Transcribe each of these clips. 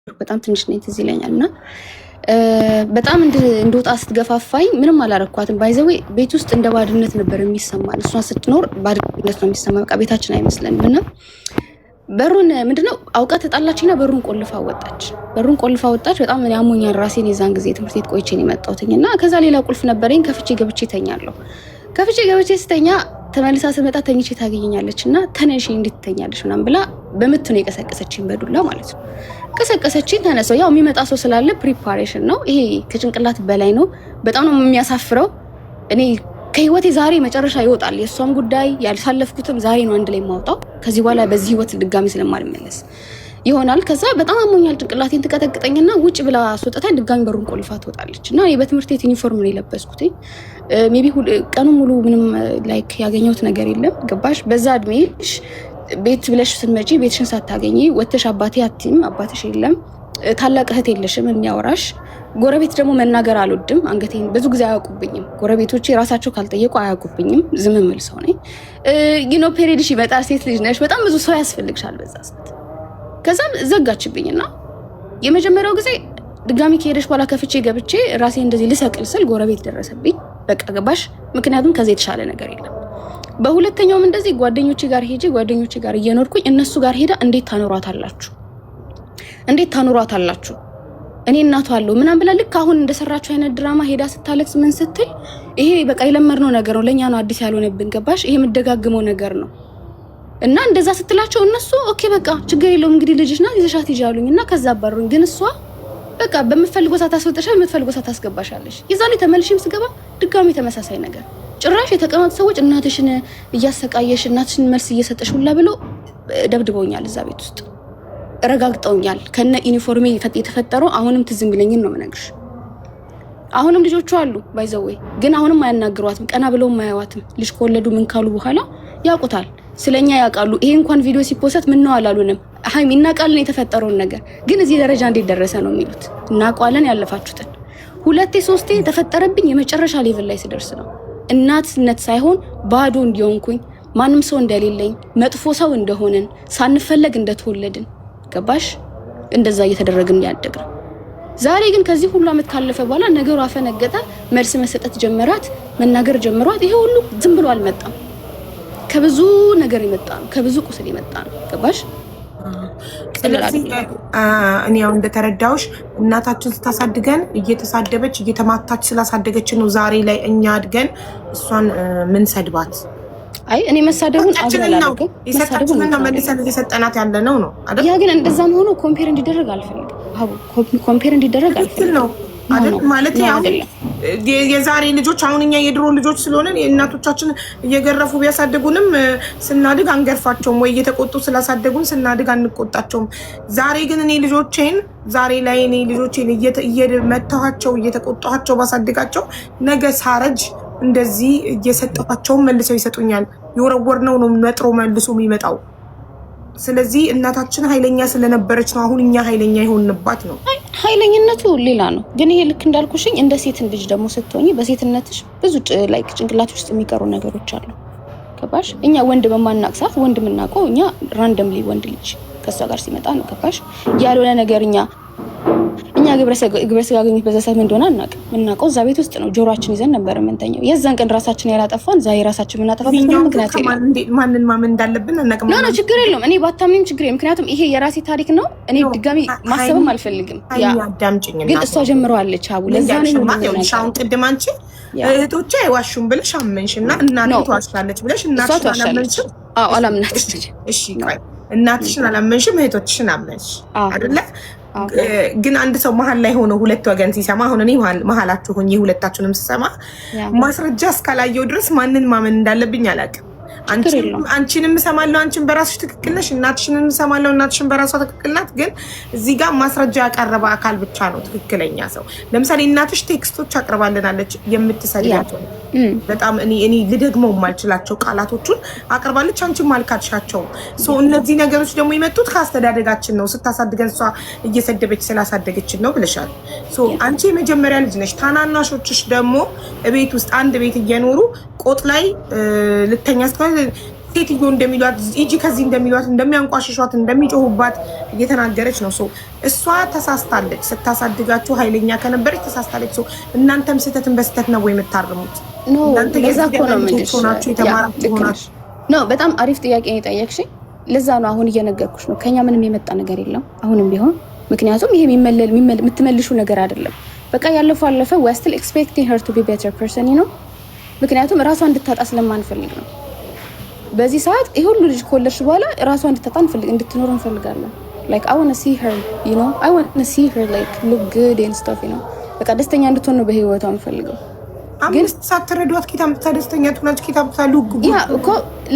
በጣም ትንሽ ነኝ ትዝ ይለኛልና በጣም እንደወጣ ስትገፋፋኝ ምንም አላረኳትም። ባይዘዌ ቤት ውስጥ እንደ ባድነት ነበር የሚሰማን። እሷ ስትኖር ባድነት ነው የሚሰማ። በቃ ቤታችን አይመስለንም። እና በሩን ምንድነው አውቃ ተጣላችና በሩን ቆልፋ ወጣች። በጣም ያሞኛል ራሴን። የዛን ጊዜ ትምህርት ቤት ቆይቼ ነው የመጣሁትና ከዛ ሌላ ቁልፍ ነበረኝ። ከፍቼ ገብቼ ተኛለሁ። ከፍቼ ገብቼ ስተኛ ተመልሳ ስትመጣ ተኝቼ ታገኘኛለችና ተነሺ እንድትተኛለሽ ምናምን ብላ በምት ነው የቀሰቀሰችኝ፣ በዱላ ማለት ነው። ቀሰቀሰችኝ። ተነሳው። ያው የሚመጣ ሰው ስላለ ፕሪፓሬሽን ነው ይሄ፣ ከጭንቅላት በላይ ነው። በጣም ነው የሚያሳፍረው። እኔ ከህይወቴ ዛሬ መጨረሻ ይወጣል። የሷም ጉዳይ ያልሳለፍኩትም ዛሬ ነው አንድ ላይ ማውጣው። ከዚህ በኋላ በዚህ ህይወት ድጋሚ ስለማልመለስ ይሆናል። ከዛ በጣም አሞኛል። ጭንቅላቴን ትቀጠቅጠኝና ውጭ ብላ አስወጣታኝ። ድጋሚ በሩን ቆልፋ ትወጣለች። እና በትምህርት ቤት ዩኒፎርም ነው የለበስኩት። ሜቢ ቀኑ ሙሉ ምንም ላይክ ያገኘሁት ነገር የለም። ገባሽ? በዛ እድሜሽ ቤት ብለሽ ስትመጪ ቤትሽን ሳታገኚ ወተሽ አባቴ አትይም፣ አባትሽ የለም፣ ታላቅ እህት የለሽም የሚያወራሽ። ጎረቤት ደግሞ መናገር አልወድም። አንገቴን ብዙ ጊዜ አያውቁብኝም። ጎረቤቶቼ ራሳቸው ካልጠየቁ አያውቁብኝም። ዝም የምል ሰው ነኝ። ፔሪድሽ ይመጣል፣ ሴት ልጅ ነሽ፣ በጣም ብዙ ሰው ያስፈልግሻል በዛ ሰዓት። ከዛም ዘጋችብኝና የመጀመሪያው ጊዜ ድጋሚ ከሄደሽ በኋላ ከፍቼ ገብቼ ራሴ እንደዚህ ልሰቅል ስል ጎረቤት ደረሰብኝ። በቃ ገባሽ? ምክንያቱም ከዚህ የተሻለ ነገር የለም። በሁለተኛውም እንደዚህ ጓደኞቼ ጋር እየኖርኩኝ እነሱ ጋር ሄዳ እንዴት ታኖሯታላችሁ እኔ እናቷ አለው ምናምን ብላ ልክ አሁን እንደሰራችሁ አይነት ድራማ ሄዳ ስታለቅስ ምን ስትል ይሄ በቃ የለመድነው ነገር ነው፣ ለኛ ነው አዲስ ያልሆነብን። ገባሽ? ይሄ የምደጋግመው ነገር ነው። እና እንደዛ ስትላቸው እነሱ ኦኬ በቃ ችግር የለውም እንግዲህ ልጅሽና ይዘሻት ይጃሉኝ። እና ከዛ አባሩኝ። ግን እሷ በቃ በመፈልጎ ሰዓት አስወጥሻል፣ በመፈልጎ ሰዓት አስገባሻለሽ። የዛኔ ተመልሽም ስገባ ድጋሚ ተመሳሳይ ነገር። ጭራሽ የተቀመጡ ሰዎች እናትሽን እያሰቃየሽ እናትሽን መልስ እየሰጠሽ ሁላ ብለው ደብድበውኛል። እዛ ቤት ውስጥ ረጋግጠውኛል። ከነ ዩኒፎርሜ የተፈጠረው አሁንም ትዝ የሚለኝን ነው የምነግርሽ። አሁንም ልጆቹ አሉ ባይዘዌ፣ ግን አሁንም አያናግሯትም፣ ቀና ብለው ማያዋትም። ልጅ ከወለዱ ምን ካሉ በኋላ ያውቁታል፣ ስለኛ ያውቃሉ። ይሄ እንኳን ቪዲዮ ሲፖስት ምን ነው አላሉንም። ሃይሚ እናውቃለን የተፈጠረውን ነገር፣ ግን እዚህ ደረጃ እንዴት ደረሰ ነው የሚሉት። እናውቃለን ያለፋችሁትን። ሁለቴ ሶስቴ ተፈጠረብኝ። የመጨረሻ ሌቭል ላይ ስደርስ ነው እናትነት ሳይሆን ባዶ እንዲሆንኩኝ፣ ማንም ሰው እንደሌለኝ፣ መጥፎ ሰው እንደሆነን፣ ሳንፈለግ እንደተወለድን። ገባሽ? እንደዛ እየተደረግን ያደግነው። ዛሬ ግን ከዚህ ሁሉ አመት ካለፈ በኋላ ነገሩ አፈነገጠ። መልስ መሰጠት ጀመራት፣ መናገር ጀመሯት። ይሄ ሁሉ ዝም ብሎ አልመጣም። ከብዙ ነገር የመጣ ነው፣ ከብዙ ቁስል የመጣ ነው። ገባሽ? ስለዚህ እኔ ያው እንደተረዳውሽ እናታችን ስታሳድገን እየተሳደበች እየተማታች ስላሳደገችን ነው ዛሬ ላይ እኛ አድገን እሷን ምን ሰድባት። አይ እኔ መሳደቡን አውቃለሁ፣ የሰጣችሁን ነው መልሰን እየሰጠናት ያለ ነው አይደል? ያ ግን እንደዛም ሆኖ ኮምፔር እንዲደረግ አልፈልግም። ኮምፔር እንዲደረግ አልፈልግም አይደል? ማለት ያው የዛሬ ልጆች አሁን እኛ የድሮ ልጆች ስለሆነ የእናቶቻችን እየገረፉ ቢያሳድጉንም ስናድግ አንገርፋቸውም፣ ወይ እየተቆጡ ስላሳደጉን ስናድግ አንቆጣቸውም። ዛሬ ግን እኔ ልጆቼን እየመታኋቸው እየተቆጣኋቸው ባሳድጋቸው ነገ ሳረጅ እንደዚህ እየሰጠኋቸው መልሰው ይሰጡኛል። የወረወርነው ነው ነጥሮ መልሶ የሚመጣው። ስለዚህ እናታችን ኃይለኛ ስለነበረች ነው አሁን እኛ ኃይለኛ የሆንባት ነው። ኃይለኝነቱ ሌላ ነው። ግን ይሄ ልክ እንዳልኩሽኝ እንደ ሴት ልጅ ደግሞ ስትሆኚ በሴትነትሽ ብዙ ላይክ ጭንቅላት ውስጥ የሚቀሩ ነገሮች አሉ። ገባሽ? እኛ ወንድ በማናቅ ሰዓት ወንድ የምናውቀው እኛ ራንደምሊ ወንድ ልጅ ከሷ ጋር ሲመጣ ነው። ገባሽ? ያልሆነ ነገር እኛ ግብረ ስጋ ግንኙነት በዛ ሰዓት ምን እንደሆነ አናውቅም። የምናውቀው እዛ ቤት ውስጥ ነው። ጆሮአችን ይዘን ነበር የምንተኛው። የዛን ቀን ራሳችን ያላጠፋን ዛሬ ራሳችን የምናጠፋበት ምክንያት የለም። ማንን ማመን እንዳለብን አናውቅም። ነው ችግር የለውም። እኔ ባታምኝም ችግር የለም። ምክንያቱም ይሄ የራሴ ታሪክ ነው። እኔ ድጋሚ ማሰብም አልፈልግም። ግን እሷ ጀምረዋለች። አቡ ለዛ ነው አሁን ቅድም አንቺ እህቶቼ አይዋሹም ብለሽ አመንሽና እናቷ ዋሽታለች ብለሽ እናትሽን አላመንሽም። አዎ አላምናትም። እሺ እናትሽን አላመንሽም፣ እህቶችሽን አመንሽ አይደለ? ግን አንድ ሰው መሀል ላይ ሆኖ ሁለት ወገን ሲሰማ፣ አሁን እኔ መሀላችሁ ሆኜ ሁለታችሁንም ስሰማ ማስረጃ እስካላየው ድረስ ማንን ማመን እንዳለብኝ አላውቅም። አንቺንም እሰማለሁ፣ አንቺን በራስሽ ትክክል ነሽ። እናትሽንም እሰማለሁ፣ እናትሽን በራሷ ትክክል ናት። ግን እዚህ ጋር ማስረጃ ያቀረበ አካል ብቻ ነው ትክክለኛ ሰው። ለምሳሌ እናትሽ ቴክስቶች አቅርባልናለች፣ የምትሰሪያቸው በጣም እኔ ልደግመው የማልችላቸው ቃላቶቹን አቅርባለች። አንቺም አልካድሻቸውም። እነዚህ ነገሮች ደግሞ የመጡት ከአስተዳደጋችን ነው። ስታሳድገን እሷ እየሰደበች ስላሳደገችን ነው ብለሻል። አንቺ የመጀመሪያ ልጅ ነሽ። ታናናሾችሽ ደግሞ ቤት ውስጥ አንድ ቤት እየኖሩ ቆጥ ላይ ልተኛ ሴትዮ እንደሚሏት ሂጂ ከዚህ እንደሚሏት እንደሚያንቋሽሿት እንደሚጮሁባት እየተናገረች ነው። እሷ ተሳስታለች። ስታሳድጋችሁ ኃይለኛ ከነበረች ተሳስታለች። እናንተም ስህተትን በስህተት ነው ወይ የምታርሙት? እናንተ ለዛ እኮ ነው የምልሽ። በጣም አሪፍ ጥያቄ ነው የጠየቅሽኝ። ለዛ ነው አሁን እየነገርኩሽ ነው። ከኛ ምንም የመጣ ነገር የለም አሁንም ቢሆን። ምክንያቱም ይሄ የምትመልሹ ነገር አይደለም። በቃ ያለፈው አለፈ። we are still expecting her to be better person you know። ምክንያቱም ራሷን እንድታጣ ስለማንፈልግ ነው። በዚህ ሰዓት ይሄ ሁሉ ልጅ ከወለድሽ በኋላ ራሷን እንድታጣ እንድትኖር እንፈልጋለን። like I want to see her you know I want to see her like look good and stuff you know። በቃ ደስተኛ እንድትሆን ነው በህይወቷ የምፈልገው። ግን ሳትረዷት ኪታም ተደስተኛ ትሆናለች። ኪታም ታሉቅ ያ እኮ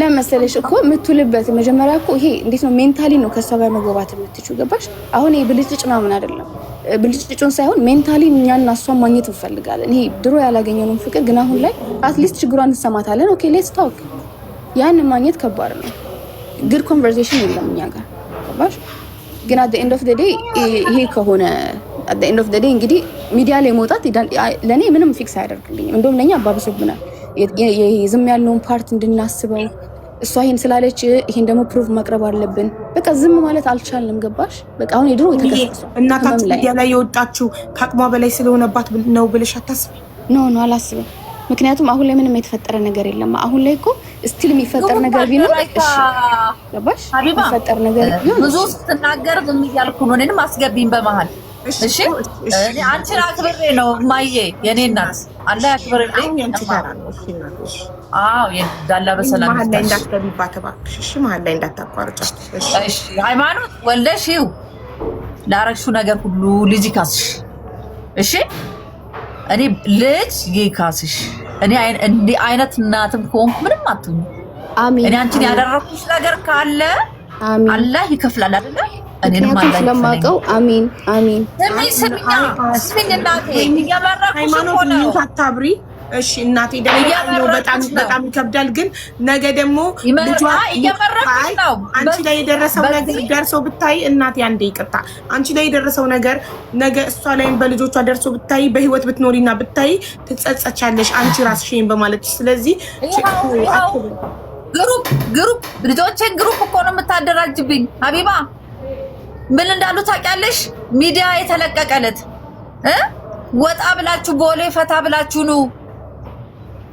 ለመሰለሽ እኮ የምትውልበት መጀመሪያ እኮ ይሄ እንዴት ነው ሜንታሊ ነው ከሷ ጋር መግባባት የምትችው ገባሽ? አሁን ይሄ ብልጭጭ ምናምን አይደለም። ብልጭጭውን ሳይሆን ሜንታሊ እኛና እሷን ማግኘት እንፈልጋለን። ይሄ ድሮ ያላገኘነውን ፍቅር ግን አሁን ላይ አትሊስት ችግሯን እንሰማታለን። ኦኬ ሌትስ ቶክ። ያን ማግኘት ከባድ ነው። ግድ ኮንቨርሴሽን የለም እኛ ጋር ገባሽ? ግን at the end of the day ይሄ ከሆነ at the end of the day እንግዲህ ሚዲያ ላይ መውጣት ለኔ ምንም ፊክስ አያደርግልኝም። እንደውም ለኛ አባብሶብናል። ዝም ያለውን ፓርት እንድናስበው እሷ ይሄን ስላለች ይሄን ደግሞ ፕሩፍ ማቅረብ አለብን። በቃ ዝም ማለት አልቻልንም ገባሽ? በቃ አሁን የድሮ የተከሰሰው እናታችን ሚዲያ ላይ የወጣችው ከአቅሟ በላይ ስለሆነባት ነው ብለሽ አታስቢ? ኖ አላስብም። ምክንያቱም አሁን ላይ ምንም የተፈጠረ ነገር የለም። አሁን ላይ እኮ ስቲል የሚፈጠር ነገር ቢኖር እሺ ገባሽ? የሚፈጠር ነገር ቢኖር ብዙ ስትናገር ዝም እያልኩ ነው። እኔንም አስገቢኝ በመሃል እሺ። እኔ አንቺን አክብሬ ነው ማዬ፣ የኔ እናት አላህ ያክብርልኝ። አዎ የዳላ በሰላም መሀል ላይ እንዳትገቢባት እባክሽ እሺ። መሀል ላይ እንዳታቋርጫት እሺ። ሃይማኖት ወልደሽው ላረግሽው ነገር ሁሉ ልጅ ይካስሽ እሺ። እኔ ልጅ ይካስሽ። እኔ እንዲህ አይነት እናትም ከሆንኩ ምንም አትሁኝ። አሜን። እኔ አንቺን ያደረኩሽ ነገር ካለ አላህ ይከፍላል አይደለ? እኔንም አላህ ስለማውቀው አሜን አሜን። ስሚኝ እናቴ እያመረኩሽ እኮ ነው። ታታብሪ እሺ እናቴ ደግሞ በጣም ይከብዳል። ግን ነገ ደግሞ ልጇ እያመረኩሽ ነው። አንቺ ላይ የደረሰው ነገር ደርሶ ብታይ እናቴ አንዴ ይቅርታ፣ አንቺ ላይ የደረሰው ነገር ነገ እሷ ላይም በልጆቿ ደርሶ ብታይ በህይወት ብትኖሪና ብታይ ትጸጸቻለሽ አንቺ ራስሽን በማለት። ስለዚህ ግሩፕ ልጆቼን ግሩፕ እኮ ነው የምታደራጅብኝ ሀቢባ። ምን እንዳሉ ታውቂያለሽ? ሚዲያ የተለቀቀለት ወጣ ብላችሁ ቦሌ ፈታ ብላችሁ ነው።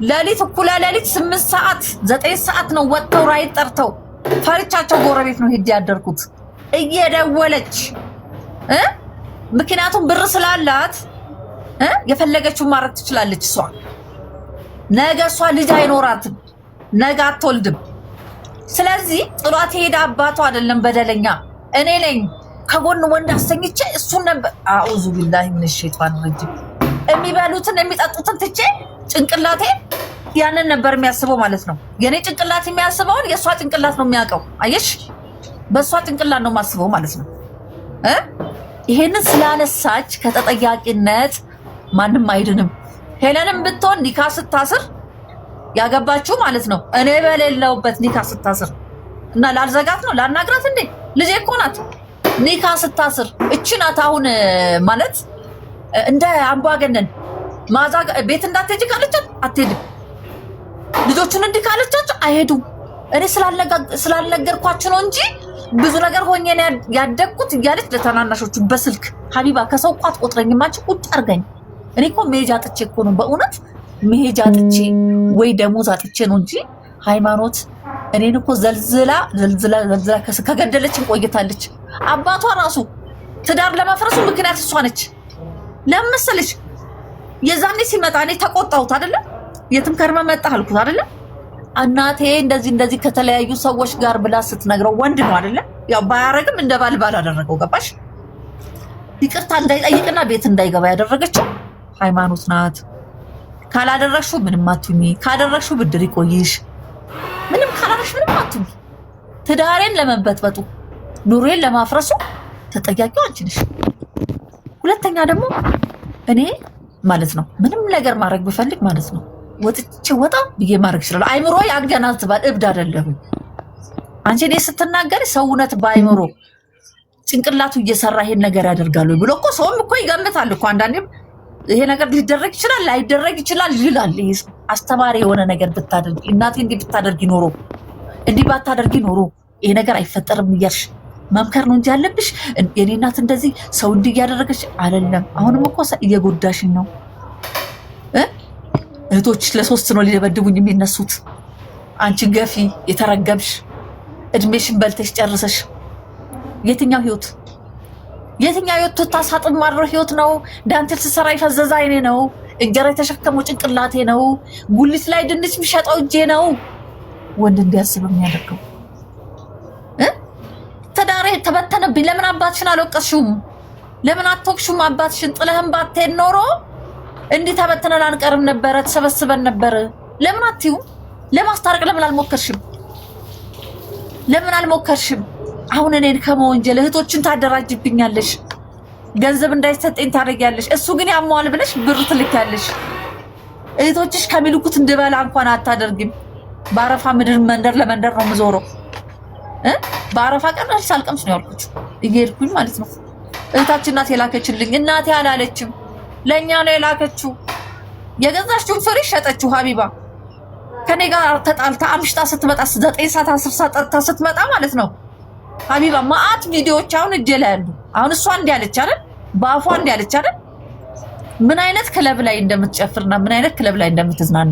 ሌሊት እኩለ ሌሊት 8 ሰዓት 9 ሰዓት ነው ወጥተው ራይት ጠርተው ፈርቻቸው ጎረቤት ነው ሄድ ያደርኩት እየደወለች ምክንያቱም ብር ስላላት የፈለገችው ማድረግ ትችላለች። እሷ ነገ እሷ ልጅ አይኖራትም፣ ነገ አትወልድም። ስለዚህ ጥሏት ሄዳ አባቷ አይደለም በደለኛ እኔ ነኝ። ከጎን ወንድ አስተኝቼ እሱን ነበር አኡዙ ቢላሂ ሚነ ሸይጣን ረጂም። የሚበሉትን የሚጠጡትን ትቼ ጭንቅላቴ ያንን ነበር የሚያስበው ማለት ነው። የኔ ጭንቅላት የሚያስበውን የሷ ጭንቅላት ነው የሚያውቀው። አየሽ፣ በሷ ጭንቅላት ነው የማስበው ማለት ነው። ይሄንን ስላነሳች ከተጠያቂነት ማንም አይድንም። ሄለንም ብትሆን ኒካ ስታስር ያገባችሁ ማለት ነው እኔ በሌለውበት ኒካ ስታስር እና ላልዘጋት ነው ላናግራት እንዴ? ልጄ እኮ ናት። ኒካ ስታስር እቺ ናት አሁን ማለት እንደ አምባገነን ማዛ ቤት እንዳትሄጂ ካለቻት አትሄድም። ልጆቹን እንዲህ ካለቻቸው አይሄዱም። እኔ ስላልነገርኳችሁ ነው እንጂ ብዙ ነገር ሆኜ ያደግኩት እያለች ለተናናሾቹ በስልክ ሀቢባ ከሰው እኮ አትቆጥረኝም አንቺ ቁጭ አድርገኝ። እኔ እኮ መሄጃ አጥቼ እኮ ነው በእውነት መሄጃ አጥቼ ወይ ደሞዝ አጥቼ ነው እንጂ ሃይማኖት እኔን እኮ ዘልዝላ ከገደለችን ቆይታለች። አባቷ ራሱ ትዳር ለማፍረሱ ምክንያት እሷ ነች። ለምን መሰለሽ? የዛኔ ሲመጣ እኔ ተቆጣሁት አይደለ? የትም ከርመ መጣ አልኩት አይደለ? እናቴ እንደዚህ ከተለያዩ ሰዎች ጋር ብላ ስትነግረው ወንድ ነው አይደለ? ያው ባያረግም እንደ ባል አደረገው። ገባሽ? ይቅርታ እንዳይጠይቅና ቤት እንዳይገባ ያደረገችው ሃይማኖት ናት። ካላደረግሽው ምንም አትሁኚ፣ ካደረግሽው ብድር ይቆይሽ። ምንም ካላደረግሽ ምንም አትሁኚ። ትዳሬን ለመበጥበጡ ኑሬን ለማፍረሱ ተጠያቂው አንቺ ነሽ። ሁለተኛ ደግሞ እኔ ማለት ነው ምንም ነገር ማድረግ ብፈልግ ማለት ነው ወጣ ብዬ ማድረግ ይችላል። አይምሮ ያገናዝባል። እብድ አይደለሁም። አንቺ እኔ ስትናገሪ ሰውነት ባይምሮ ጭንቅላቱ እየሰራ ይሄን ነገር ያደርጋሉ ብሎ እኮ ሰውም እኮ ይገምታል እኮ። አንዳንዴም ይሄ ነገር ሊደረግ ይችላል ላይደረግ ይችላል ይላል። አስተማሪ የሆነ ነገር ብታደርጊ እናቴ እንዲህ ብታደርጊ ኖሮ እንዲህ ባታደርጊ ኖሮ ይሄ ነገር አይፈጠርም እያልሽ መምከር ነው እንጂ ያለብሽ የኔ እናት እንደዚህ ሰው እንዲህ እያደረገች አይደለም። አሁንም እኮ እየጎዳሽኝ ነው። እህቶችሽ ለሶስት ነው ሊደበድቡኝ የሚነሱት። አንቺ ገፊ የተረገምሽ እድሜሽን በልተሽ ጨርሰሽ የትኛው ህይወት ትታሳጥም ማድረው ህይወት ነው? ዳንቴል ስሰራ ይፈዘዛ አይኔ ነው። እንጀራ የተሸከመው ጭንቅላቴ ነው። ጉሊት ላይ ድንች የሚሸጠው እጄ ነው። ወንድ እንዲያስብ የሚያደርገው ተዳሬ ተበተነብኝ። ለምን አባትሽን አልወቀስሽውም? ለምን አትወቅሽውም? አባትሽን ጥለህም ባትሄድ ኖሮ እንዲህ ተበተነን አንቀርም ነበረ፣ ተሰበስበን ነበር። ለምን አትይው? ለማስታረቅ ለምን አልሞከርሽም? አሁን እኔን ከመወንጀል እህቶችን ታደራጅብኛለሽ፣ ገንዘብ እንዳይሰጠኝ ታደርጊያለሽ። እሱ ግን ያሟል ብለሽ ብር ትልኪያለሽ። እህቶችሽ ከሚልኩት እንድበላ እንኳን አታደርጊም። በአረፋ ምድር መንደር ለመንደር ነው የምዞረው። በአረፋ ቀን ሳልቀምስ ነው ያልኩት እየሄድኩኝ ማለት ነው። እህታችን ናት የላከችልኝ። እናቴ አላለችም፣ ለእኛ ነው የላከችው። የገዛችውን ፍሬ ሸጠችው። ሀቢባ ከኔ ጋር ተጣልታ አምሽታ ስትመጣ 9 ሰዓት 10 ሰዓት ጠጥታ ስትመጣ ማለት ነው። ሀቢባ ማአት ቪዲዮዎች አሁን እጄ ላይ ያሉ። አሁን እሷ እንዲያለች አይደል፣ በአፏ እንዲያለች አይደል፣ ምን አይነት ክለብ ላይ እንደምትጨፍርና ምን አይነት ክለብ ላይ እንደምትዝናኑ።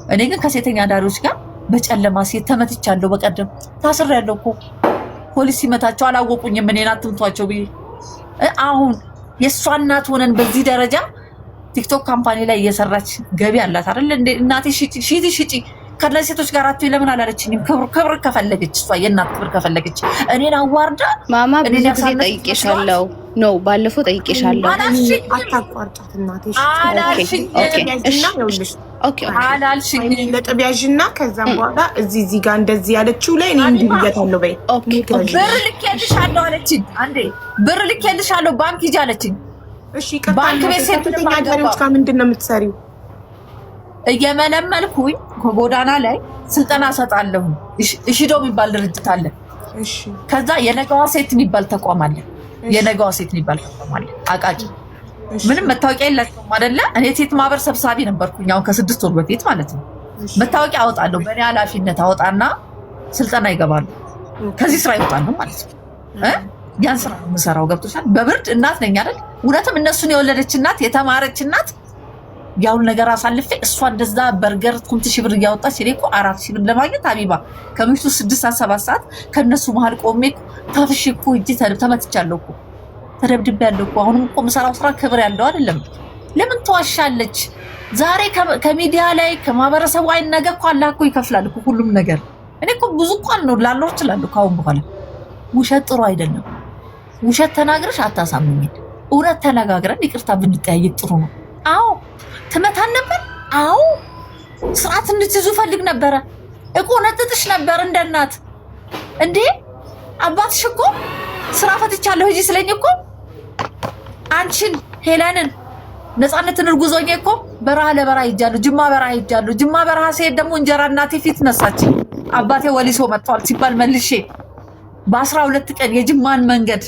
እኔ ግን ከሴተኛ አዳሪዎች ጋር በጨለማ ሴት ተመትቻለሁ። በቀደም ታስሬያለሁ እኮ ፖሊስ ሲመታቸው አላወቁኝም። እኔን አትምቷቸው ብዬ አሁን የእሷ እናት ሆነን በዚህ ደረጃ ቲክቶክ ካምፓኒ ላይ እየሰራች ገቢ አላት አይደል እንዴ? እናቴ ሽጪ ከነሴቶች ጋር አትይ ለምን አላለችኝም? ክብር ከፈለገች እሷ የእናት ክብር ከፈለገች እኔን አዋርዳ ማማ ብዙ ጊዜ ጠይቄሻለሁ። ነው ባለፈው ጠይቄሻለሁ። አታቋርጫት እናቴ። አላልሽኝ ለጥቢያዥና ከዛም በኋላ እዚህ ጋር እንደዚህ ያለችው ላይ እኔ እንዲህ ብያታለሁ። በይ ብር ልኬልሻለሁ አለችኝ። አንዴ ብር ልኬልሻለሁ ባንክ ሂጂ አለችኝ። እሺ ባንክ ቤት ሴተኛ አዳሪዎች ጋር ምንድን ነው የምትሰሪው? እየመለመልኩኝ ከጎዳና ላይ ስልጠና ሰጣለሁ። እሺዶ የሚባል ድርጅት አለ። እሺ ከዛ የነገዋ ሴት የሚባል ተቋም አለ። አቃቂ ምንም መታወቂያ የላቸውም አይደለ? እኔ ሴት ማህበር ሰብሳቢ ነበርኩኝ አሁን ከ6 ወር በፊት ማለት ነው። መታወቂያ አወጣለሁ በእኔ ኃላፊነት አወጣና ስልጠና ይገባሉ። ከዚህ ስራ ይወጣሉ ማለት ነው። ያን ስራ ነው የምሰራው። ገብቶሻል? በብርድ እናት ነኝ አይደል? እውነትም እነሱን የወለደች እናት የተማረች እናት ያውን ነገር አሳልፌ እሷ እንደዛ በርገር 2000 ብር እያወጣች እኔ እኮ 4000 ብር ለማግኘት ሀቢባ ከምሽቱ 6 ሰዓት 7 ሰዓት ከነሱ መሀል ቆሜ ታፍሽ እኮ እጄ ተመትቻለሁ እኮ ተደብድቤያለሁ እኮ። አሁንም እኮ የምሰራው ስራ ክብር ያለው አይደለም። ለምን ተዋሻለች? ዛሬ ከሚዲያ ላይ ከማህበረሰቡ አይን ነገ እኮ አላህ እኮ ይከፍላል እኮ ሁሉም ነገር። እኔ እኮ ብዙ እንኳን ነው ላልኖር እችላለሁ ካሁን በኋላ። ውሸት ጥሩ አይደለም። ውሸት ተናግረሽ አታሳምኝ። እውነት ተነጋግረን ይቅርታ ብንጠያየቅ ጥሩ ነው። አዎ ትመታን ነበር። አዎ ስርዓት እንድትይዙ ፈልግ ነበረ እኮ ነጥጥሽ ነበር እንደ እናት እንዴ። አባትሽ እኮ ስራ ፈትቻለሁ ሂጂ ስለኝ እኮ አንቺን ሄለንን ነፃነትን እርጉዞኝ እኮ በረሃ ለበረሃ ሄጃለሁ። ጅማ በረሃ ሄጃለሁ። ጅማ በረሃ ሲሄድ ደግሞ እንጀራ እናቴ ፊት ነሳች። አባቴ ወሊሶ መጥቷል ሲባል መልሼ በ12 ቀን የጅማን መንገድ